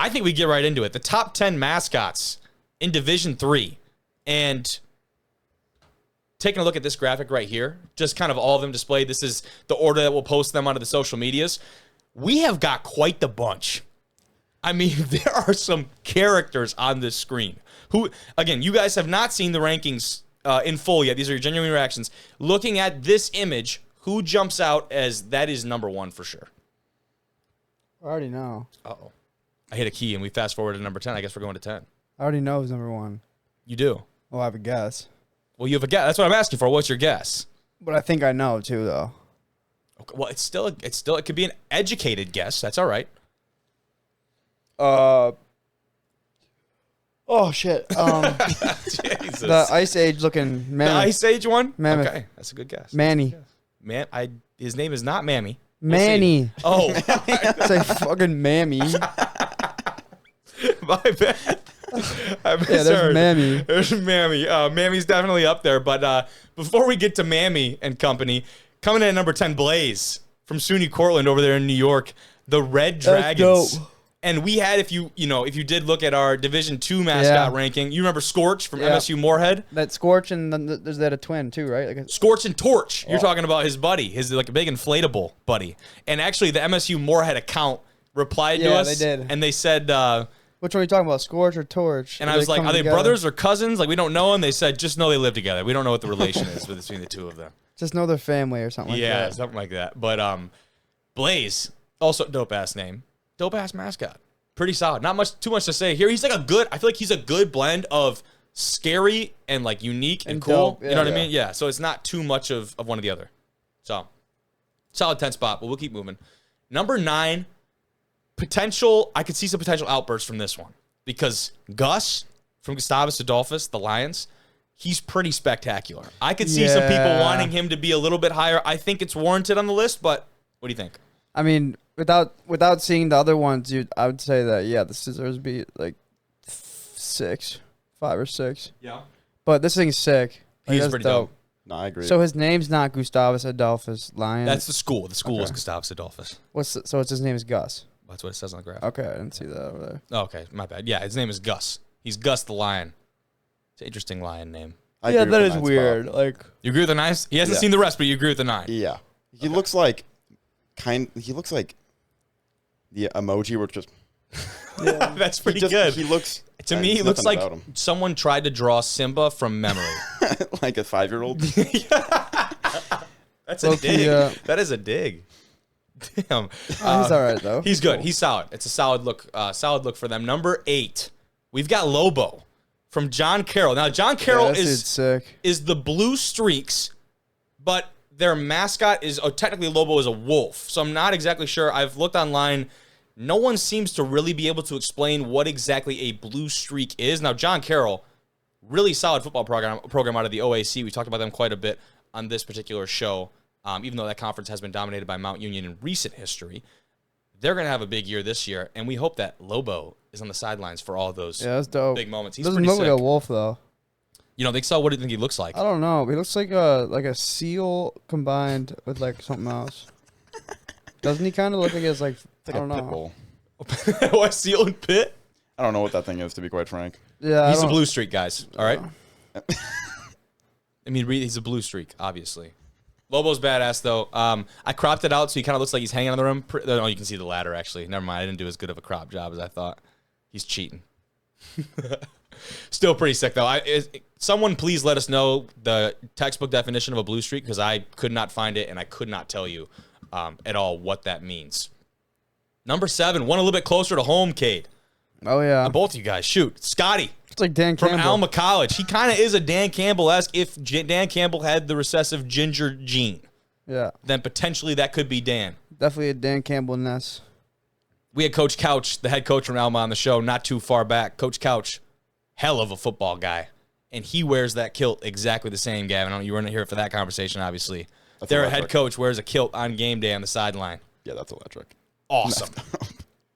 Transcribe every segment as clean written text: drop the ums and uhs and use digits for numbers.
I think we get right into it. The top 10 mascots in Division III. And taking a look at this graphic right here, just kind of all of them displayed. This is the order that we'll post them onto the social medias. We have got quite the bunch. I mean, there are some characters on this screen who, again, you guys have not seen the rankings in full yet. These are your genuine reactions. Looking at this image, who jumps out as that is number one for sure? I already know. Uh-oh. I hit a key and we fast forward to number 10. I guess we're going to 10. I already know who's number one. You do? Well, I have a guess. Well, you have a guess. That's what I'm asking for. What's your guess? But I think I know, too, though. Okay, well, it could be an educated guess. That's all right. Oh, shit. Jesus. The Ice Age looking The mammoth. Ice Age one? Mammoth. Okay, that's a good guess. Manny. His name is not Mammy. Manny. Oh. It's like fucking Mammy. My bad. I misheard. Yeah, there's Mammy. There's Mammy. Mammy's definitely up there. But before we get to Mammy and company, coming in at number 10, Blaze from SUNY Cortland over there in New York, the Red Dragons. That's dope. And we had, if you did look at our Division II mascot ranking, you remember Scorch from MSU Moorhead? That Scorch and then there's that a twin too, right? Like Scorch and Torch. You're talking about his buddy, his like a big inflatable buddy. And actually, the MSU Moorhead account replied to us. Yeah, they did. And they said, which one are you talking about, Scorch or Torch? and I was like, are they brothers or cousins? Like, we don't know. And they said, just know they live together. We don't know what the relation is between the two of them. Just know their family or something like that. Yeah, something like that. But Blaze, also dope-ass name. Dope-ass mascot. Pretty solid. Not too much to say here. He's like I feel like he's a good blend of scary and like unique and cool. Dope. Yeah, you know what I mean? Yeah. So it's not too much of one or the other. So solid 10 spot, but we'll keep moving. Number 9, I could see some potential outbursts from this one because Gus from Gustavus Adolphus, the Lions, he's pretty spectacular. I could see some people wanting him to be a little bit higher. I think it's warranted on the list, but what do you think? I mean, without seeing the other ones, I would say that this deserves to be like 5 or 6. Yeah. But this thing's sick. Like, He's pretty dope. No, I agree. So his name's not Gustavus Adolphus Lion. That's the school. The school is Gustavus Adolphus. So his name is Gus. That's what it says on the graph. Okay, I didn't see that over there. Oh, okay, my bad. Yeah, his name is Gus. He's Gus the Lion. It's an interesting lion name. I agree with that the is 9 weird. spot. Like, You agree with the 9? He hasn't seen the rest, but you agree with the 9. Yeah, he looks like the emoji were just. That's pretty good. He looks To me, he looks like someone tried to draw Simba from memory. like a 5-year-old. That's a dig. That is a dig. Damn. he's all right though. He's good. He's solid. It's a solid look. Solid look for them. Number 8, we've got Lobo from John Carrol. Now, John Carrol is the Blue Streaks, but their mascot is technically Lobo is a wolf. So I'm not exactly sure. I've looked online. No one seems to really be able to explain what exactly a blue streak is. Now, John Carrol, really solid football program out of the OAC. We talked about them quite a bit on this particular show, even though that conference has been dominated by Mount Union in recent history. They're going to have a big year this year, and we hope that Lobo is on the sidelines for all of those that's dope. big moments. He's Doesn't pretty look sick. like a wolf though. You don't think so? What do you think he looks like? I don't know. He looks like a seal combined with like something else. Doesn't he kind of look like it's like It's like I don't a pit know. bull. What, seal and pit? I don't know what that thing is, to be quite frank. Yeah, He's a blue streak, guys. All right? I mean, he's a blue streak, obviously. Lobo's badass, though. I cropped it out so he kind of looks like he's hanging on the rim. Oh, you can see the ladder, actually. Never mind. I didn't do as good of a crop job as I thought. He's cheating. Still pretty sick, though. Someone please let us know the textbook definition of a blue streak, because I could not find it, and I could not tell you at all what that means. Number 7, one a little bit closer to home, Cade. Oh, yeah. Both of you guys. Shoot. Scotty. It's like Dan From Campbell. Alma College. He kind of is a Dan Campbell-esque. If Dan Campbell had the recessive ginger gene, Yeah. then potentially that could be Dan. Definitely a Dan Campbell-ness. We had Coach Couch, the head coach from Alma, on the show not too far back. Coach Couch, hell of a football guy. And he wears that kilt exactly the same, Gavin. You weren't here for that conversation, obviously. Their head coach wears a kilt on game day on the sideline. Yeah, that's electric. Awesome.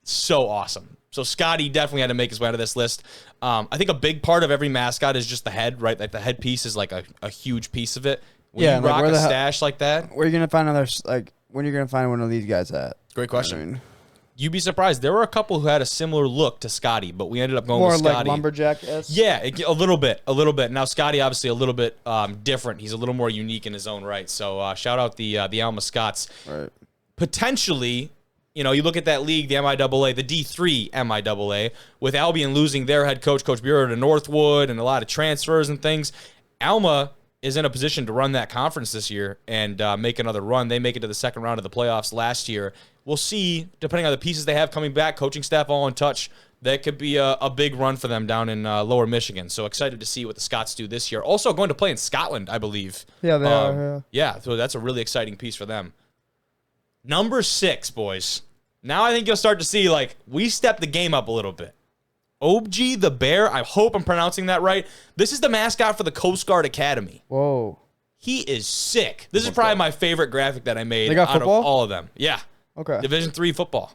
So awesome. So Scotty definitely had to make his way to this list. I think a big part of every mascot is just the head, right? Like the headpiece is like a huge piece of it. When you rock a stash like that. Where are you gonna find when are you gonna find one of these guys at? Great question. I mean, You'd be surprised. There were a couple who had a similar look to Scotty, but we ended up going with Scotty. More like lumberjack-esque? Yeah, a little bit. Now, Scotty, obviously, a little bit different. He's a little more unique in his own right. So, shout out the Alma Mascots. Right. Potentially, you look at that league, the MIAA, the D3 MIAA, with Albion losing their head coach, Coach Bureau, to Northwood, and a lot of transfers and things. Alma is in a position to run that conference this year and make another run. They make it to the second round of the playoffs last year. We'll see, depending on the pieces they have coming back, coaching staff all in touch, that could be a big run for them down in lower Michigan. So excited to see what the Scots do this year. Also going to play in Scotland, I believe. Yeah, they are. Yeah, so that's a really exciting piece for them. Number 6, boys. Now I think you'll start to see, we stepped the game up a little bit. Objee the Bear, I hope I'm pronouncing that right. This is the mascot for the Coast Guard Academy. Whoa. He is sick. This is probably my favorite graphic that I made out of all of them. Yeah. Okay. Division III football.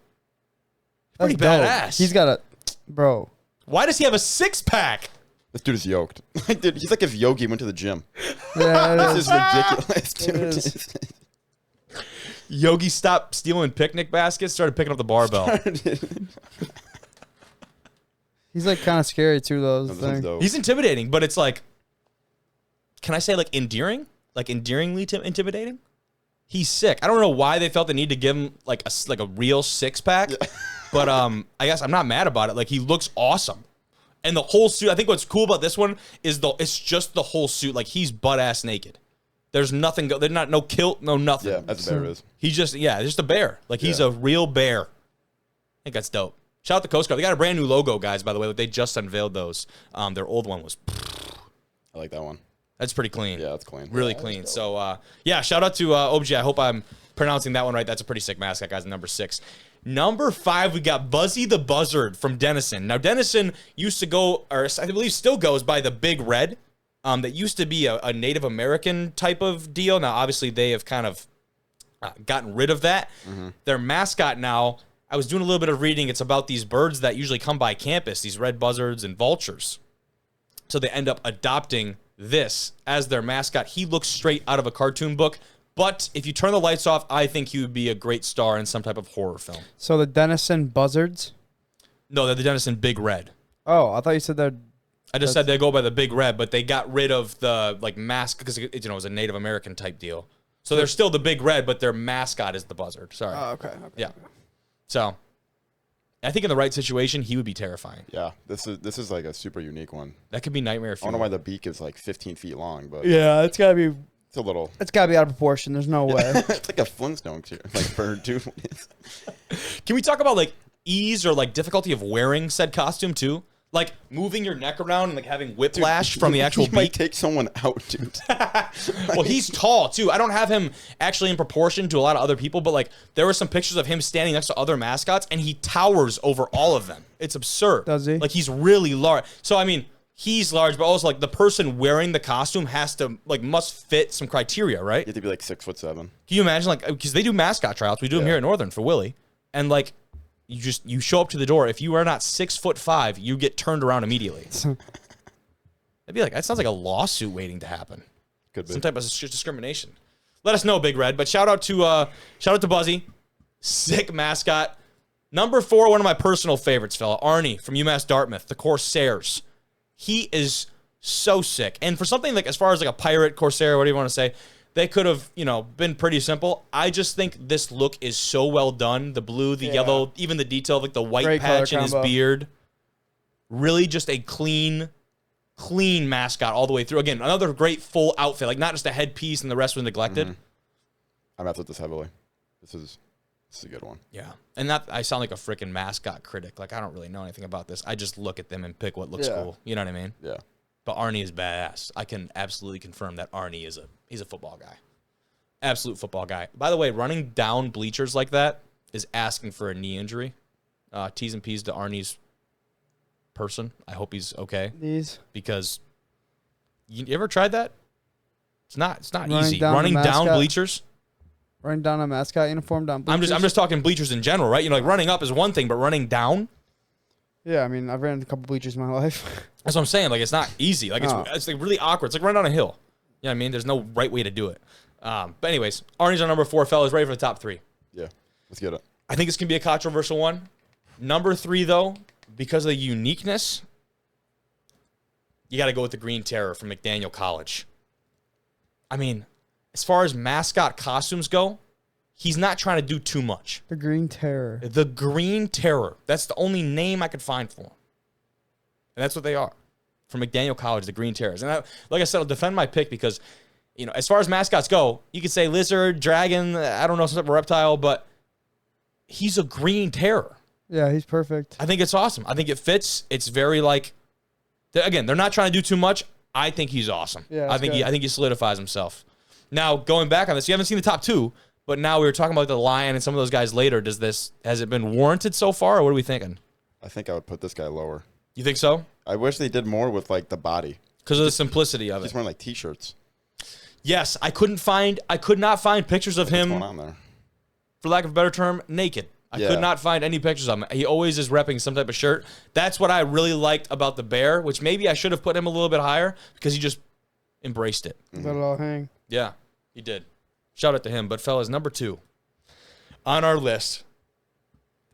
That's pretty badass. He's got bro. Why does he have a 6-pack? This dude is yoked. Dude, he's like if Yogi went to the gym. Yeah, This is ridiculous, dude. It is. Yogi stopped stealing picnic baskets, started picking up the barbell. He's kind of scary too, though. Thing. He's intimidating, but it's can I say endearing? Endearingly intimidating? He's sick. I don't know why they felt the need to give him a real 6-pack, but I guess I'm not mad about it. He looks awesome. And the whole suit, I think what's cool about this one is it's just the whole suit. He's butt-ass naked. There's nothing, there's no kilt, no nothing. Yeah, that's a bear is. He's just a bear. He's a real bear. I think that's dope. Shout out to Coast Guard. They got a brand new logo, guys, by the way. They just unveiled those. Their old one was... I like that one. That's pretty clean. Yeah, that's clean. Really clean. So, shout out to Objee. I hope I'm pronouncing that one right. That's a pretty sick mascot, guys, number 6. Number 5, we got Buzzy the Buzzard from Denison. Now, Denison used to go, or I believe still goes by the Big Red. That used to be a Native American type of deal. Now, obviously, they have kind of gotten rid of that. Mm-hmm. Their mascot now, I was doing a little bit of reading. It's about these birds that usually come by campus, these red buzzards and vultures. So they end up adopting this as their mascot. He looks straight out of a cartoon book. But if you turn the lights off, I think he would be a great star in some type of horror film. So the Denison Buzzards? No, they're the Denison Big Red. Oh, I thought you said they're... I just said they go by the Big Red, but they got rid of the mask because it was a Native American type deal. So they're still the Big Red, but their mascot is the buzzard. Sorry. Oh, okay. Yeah. So I think in the right situation, he would be terrifying. Yeah, this is a super unique one. That could be nightmare fuel. I don't know why the beak is 15 feet long, but yeah, it's gotta be. It's a little. It's gotta be out of proportion. There's no way. It's like a Flintstone bird, dude. Can we talk about ease or difficulty of wearing said costume too? Moving your neck around and having whiplash from the actual beak. Might take someone out, dude. Well, he's tall too. I don't have him actually in proportion to a lot of other people, but there were some pictures of him standing next to other mascots, and he towers over all of them. It's absurd. Does he? He's really large. So I mean, he's large, but also the person wearing the costume has to must fit some criteria, right? You have to be 6'7". Can you imagine because they do mascot tryouts? We do them here at Northern for Willie, and you show up to the door. If you are not 6'5", you get turned around immediately. That'd be that sounds like a lawsuit waiting to happen. Could be some type of discrimination. Let us know, Big Red. But shout out to Buzzy, sick mascot. Number 4, one of my personal favorites, fella, Arnie from Umass Dartmouth, the Corsairs. He is so sick, and for something as far as a pirate, Corsair, whatever you want to say. They could have, been pretty simple. I just think this look is so well done. The blue, the yellow, even the detail of the white Great patch in color his combo. beard. Really just a clean mascot all the way through. Again, another great full outfit. Not just a headpiece and the rest was neglected. Mm-hmm. I'm going to this heavily. This is a good one. Yeah. And I sound like a freaking mascot critic. I don't really know anything about this. I just look at them and pick what looks cool. You know what I mean? Yeah. But Arnie is badass. I can absolutely confirm that Arnie is he's a football guy. Absolute football guy. By the way, running down bleachers like that is asking for a knee injury. T's and P's to Arnie's person. I hope he's okay. These. Because you ever tried that? It's not Running easy. down Running the down mascot? bleachers. Running down a mascot uniform down bleachers? I'm just talking bleachers in general, right? Running up is one thing, but running down. Yeah, I mean, I've ran a couple bleachers in my life. That's what I'm saying. It's not easy. It's really awkward. It's like running down a hill. You know what I mean? There's no right way to do it. But anyways, Arnie's our number 4, fellas. Ready for the top 3. Yeah, let's get it. I think it's going to be a controversial one. Number 3, though, because of the uniqueness, you got to go with the Green Terror from Mcdaniel College. I mean, as far as mascot costumes go, he's not trying to do too much. The Green Terror. The Green Terror. That's the only name I could find for him. And that's what they are. From Mcdaniel College, the Green Terrors. And like I said, I'll defend my pick because, you know, as far as mascots go, you could say lizard, dragon, I don't know, some type of reptile, but he's a Green Terror. Yeah, he's perfect. I think it's awesome. I think it fits. It's very like, again, they're not trying to do too much. I think he's awesome. Yeah, I think he solidifies himself. Now, going back on this, you haven't seen the top 2, but now we were talking about the Lion and some of those guys later. Has it been warranted so far, or what are we thinking? I think I would put this guy lower. You think so? I wish they did more with like the body. Because of the simplicity of it. He's wearing like t-shirts. Yes, I could not find pictures of him, what's going on there? for lack of a better term, naked. I could not find any pictures of him. He always is repping some type of shirt. That's what I really liked about the bear, which maybe I should have put him a little bit higher because he just embraced it. Let it all hang. Yeah, he did. Shout out to him. But fellas, number 2 on our list,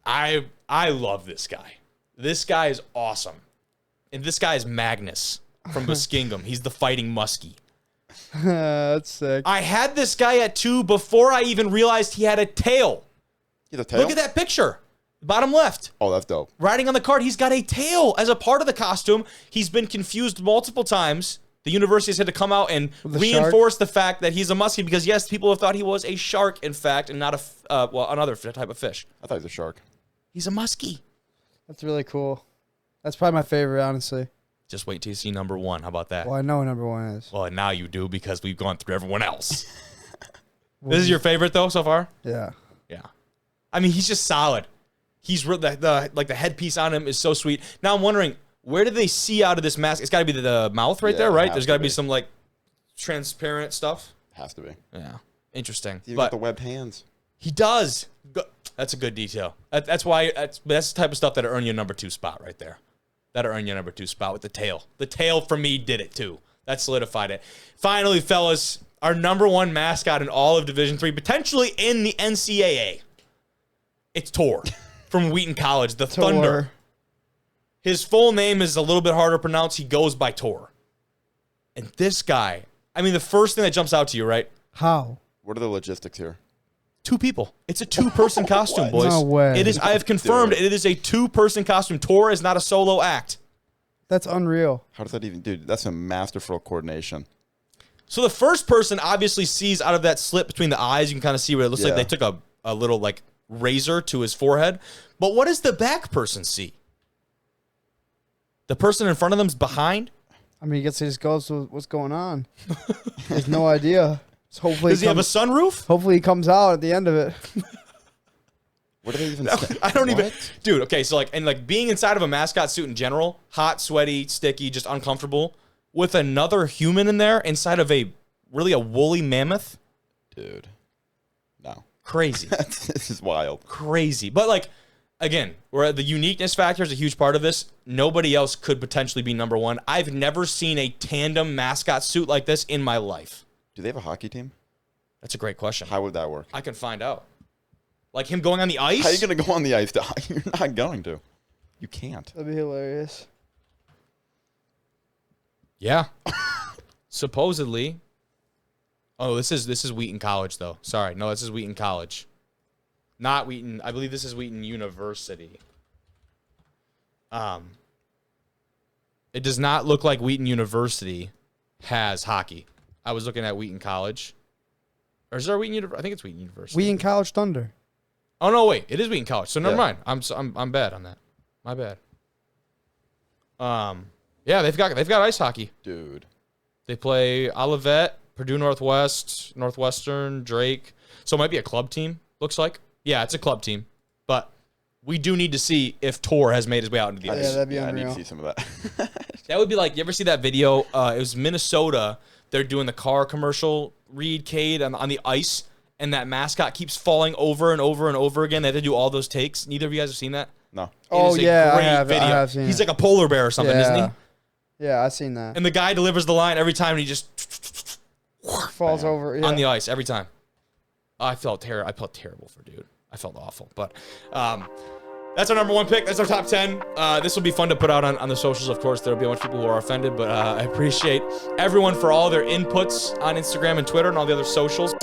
I love this guy. This guy is awesome. And this guy is Magnus from Muskingum. He's the fighting muskie. That's sick. I had this guy at 2 before I even realized he had a tail. He has a tail? Look at that picture. Bottom left. Oh, that's dope. Riding on the cart, he's got a tail as a part of the costume. He's been confused multiple times. The university has had to come out and reinforce the fact that he's a muskie because, yes, people have thought he was a shark, in fact, and not another type of fish. I thought he was a shark. He's a muskie. That's really cool. That's probably my favorite, honestly. Just wait till you see number 1. How about that? Well, I know what number 1 is. Well, now you do because we've gone through everyone else. This is your favorite, though, so far? Yeah. Yeah. I mean, he's just solid. He's the headpiece on him is so sweet. Now I'm wondering, where do they see out of this mask? It's got to be the mouth right there, right? There's got to be some like transparent stuff. Has to be. Yeah, interesting. He's got the webbed hands. He does. That's a good detail. That's why that's the type of stuff that'll earn you a number 2 spot right there. That'll earn you a number 2 spot with the tail. The tail for me did it too. That solidified it. Finally, fellas, our number 1 mascot in all of Division III, potentially in the NCAA. It's Tor from Wheaton College, the Thunder. His full name is a little bit harder to pronounce. He goes by Tor. And this guy, I mean, the first thing that jumps out to you, right? How? What are the logistics here? 2 people. It's a 2-person costume, boys. No way. It is. I have confirmed it is a 2-person costume. Tor is not a solo act. That's unreal. How does that even, dude? That's a masterful coordination. So the first person obviously sees out of that slit between the eyes. You can kind of see where it looks like they took a little like razor to his forehead. But what does the back person see? The person in front of them's behind? I mean, he gets his goes with what's going on. He has no idea. So hopefully Does he have a sunroof? Hopefully he comes out at the end of it. What do they even say? I don't even... Dude, okay, so like being inside of a mascot suit in general, hot, sweaty, sticky, just uncomfortable, with another human in there inside of a woolly mammoth? Dude. No. Crazy. This is wild. Crazy. But like, again, where the uniqueness factor is a huge part of this. Nobody else could potentially be number 1. I've never seen a tandem mascot suit like this in my life. Do they have a hockey team? That's a great question. How would that work? I can find out. Like him going on the ice? How are you going to go on the ice? You're not going to. You can't. That'd be hilarious. Yeah. Supposedly. Oh, this is Wheaton College, though. Sorry. No, this is Wheaton College. Not Wheaton. I believe this is Wheaton University. It does not look like Wheaton University has hockey. I was looking at Wheaton College. Or is there Wheaton University? I think it's Wheaton University. Wheaton College Thunder. Oh no, wait. It is Wheaton College. So never mind. I'm bad on that. My bad. Yeah, they've got ice hockey. Dude. They play Olivet, Purdue Northwest, Northwestern, Drake. So it might be a club team, looks like. Yeah, it's a club team. But we do need to see if Tor has made his way out into the ice. Yeah, that'd be I unreal. need to see some of that. That would be like, you ever see that video? It was Minnesota. They're doing the car commercial, Reed Cade on the ice, and that mascot keeps falling over and over and over again. They had to do all those takes. Neither of you guys have seen that? No. Oh, yeah, I have seen He's it. like a polar bear or something, isn't he? Yeah, I've seen that. And the guy delivers the line every time, and he just Falls over. Yeah. on the ice every time. I felt terrible for dude. I felt awful. But that's our number 1 pick. That's our top 10. This will be fun to put out on the socials, of course. There will be a bunch of people who are offended, but I appreciate everyone for all their inputs on Instagram and Twitter and all the other socials.